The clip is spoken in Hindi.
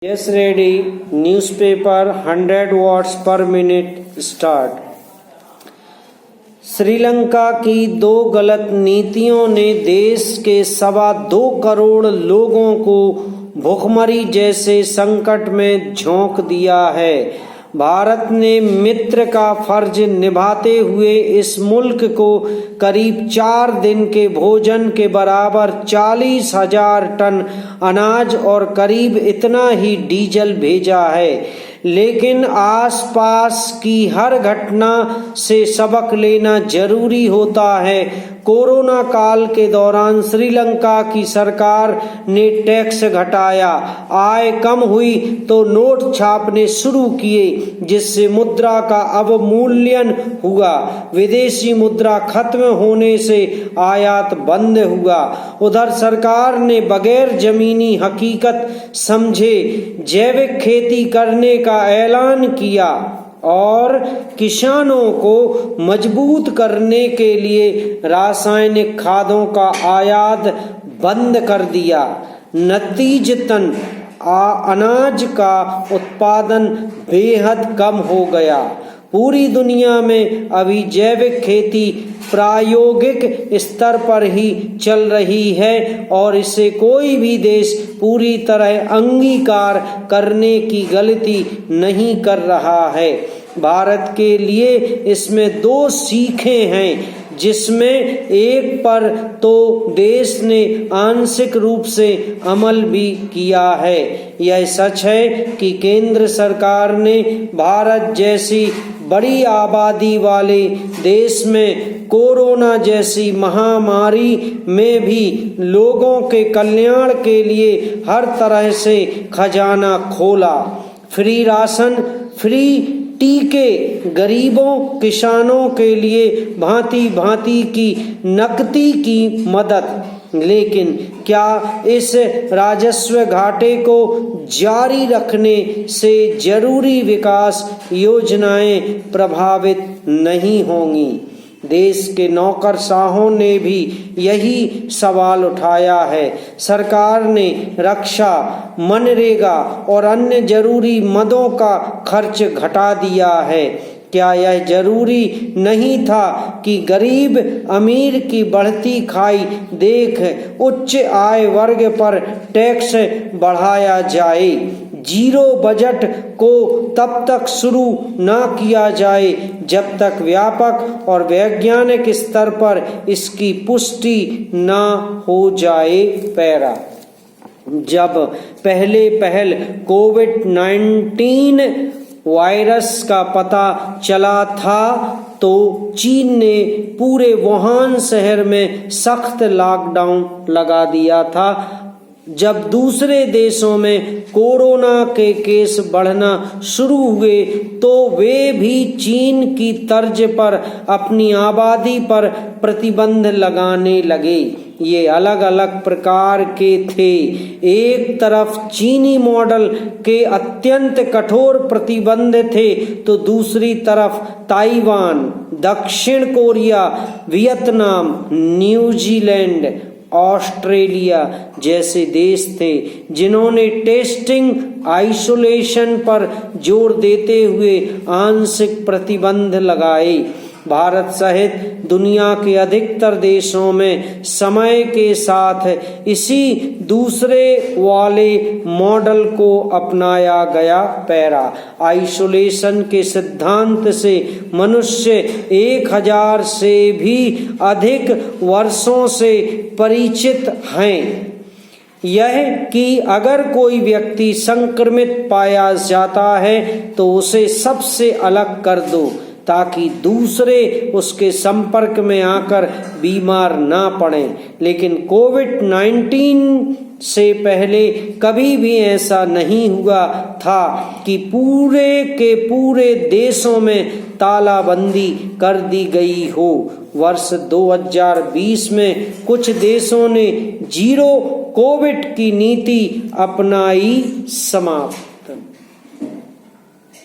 Yes, ready. Newspaper 100 watts per minute start. Sri Lanka की दो गलत नीतियों ने देश के 2.25 करोड़ लोगों को भुखमरी जैसे संकट में झोंक दिया है। भारत ने मित्र का फर्ज निभाते हुए इस मुल्क को करीब 4 दिन के भोजन के बराबर 40,000 टन अनाज और करीब इतना ही डीजल भेजा है। लेकिन आसपास की हर घटना से सबक लेना जरूरी होता है। कोरोना काल के दौरान श्रीलंका की सरकार ने टैक्स घटाया, आय कम हुई तो नोट छापने शुरू किए, जिससे मुद्रा का अवमूल्यन हुआ। विदेशी मुद्रा खत्म होने से आयात बंद हुआ। उधर सरकार ने बगैर जमीनी हकीकत समझे जैविक खेती करने का ऐलान किया और किसानों को मजबूत करने के लिए रासायनिक खादों का आयात बंद कर दिया। नतीजतन अनाज का उत्पादन बेहद कम हो गया। पूरी दुनिया में अभी जैविक खेती प्रायोगिक स्तर पर ही चल रही है और इसे कोई भी देश पूरी तरह अंगीकार करने की गलती नहीं कर रहा है। भारत के लिए इसमें 2 सीखें हैं, जिसमें एक पर तो देश ने आंशिक रूप से अमल भी किया है। यह सच है कि केंद्र सरकार ने भारत जैसी बड़ी आबादी वाले देश में कोरोना जैसी महामारी में भी लोगों के कल्याण के लिए हर तरह से खजाना खोला। फ्री राशन, फ्री टीके, गरीबों किसानों के लिए भांति भांति की नकदी की मदद। लेकिन क्या इस राजस्व घाटे को जारी रखने से जरूरी विकास योजनाएं प्रभावित नहीं होंगी? देश के नौकरशाहों ने भी यही सवाल उठाया है। सरकार ने रक्षा, मनरेगा और अन्य जरूरी मदों का खर्च घटा दिया है। क्या यह जरूरी नहीं था कि गरीब अमीर की बढ़ती खाई देख उच्च आय वर्ग पर टैक्स बढ़ाया जाए? जीरो बजट को तब तक शुरू न किया जाए जब तक व्यापक और वैज्ञानिक स्तर पर इसकी पुष्टि न हो जाए। पैरा जब पहल कोविड-19 वायरस का पता चला था तो चीन ने पूरे वुहान शहर में सख्त लॉकडाउन लगा दिया था। जब दूसरे देशों में कोरोना के केस बढ़ना शुरू हुए तो वे भी चीन की तर्ज पर अपनी आबादी पर प्रतिबंध लगाने लगे। ये अलग अलग प्रकार के थे। एक तरफ चीनी मॉडल के अत्यंत कठोर प्रतिबंध थे तो दूसरी तरफ ताइवान, दक्षिण कोरिया, वियतनाम, न्यूजीलैंड, ऑस्ट्रेलिया जैसे देश थे जिन्होंने टेस्टिंग, आइसोलेशन पर जोर देते हुए आंशिक प्रतिबंध लगाए। भारत सहित दुनिया के अधिकतर देशों में समय के साथ इसी दूसरे वाले मॉडल को अपनाया गया। पैरा आइसोलेशन के सिद्धांत से मनुष्य 1000 से भी अधिक वर्षों से परिचित हैं। यह कि अगर कोई व्यक्ति संक्रमित पाया जाता है तो उसे सबसे अलग कर दो ताकि दूसरे उसके संपर्क में आकर बीमार ना पड़ें। लेकिन कोविड-19 से पहले कभी भी ऐसा नहीं हुआ था कि पूरे के पूरे देशों में तालाबंदी कर दी गई हो। वर्ष 2020 में कुछ देशों ने जीरो कोविड की नीति अपनाई। समाप्त।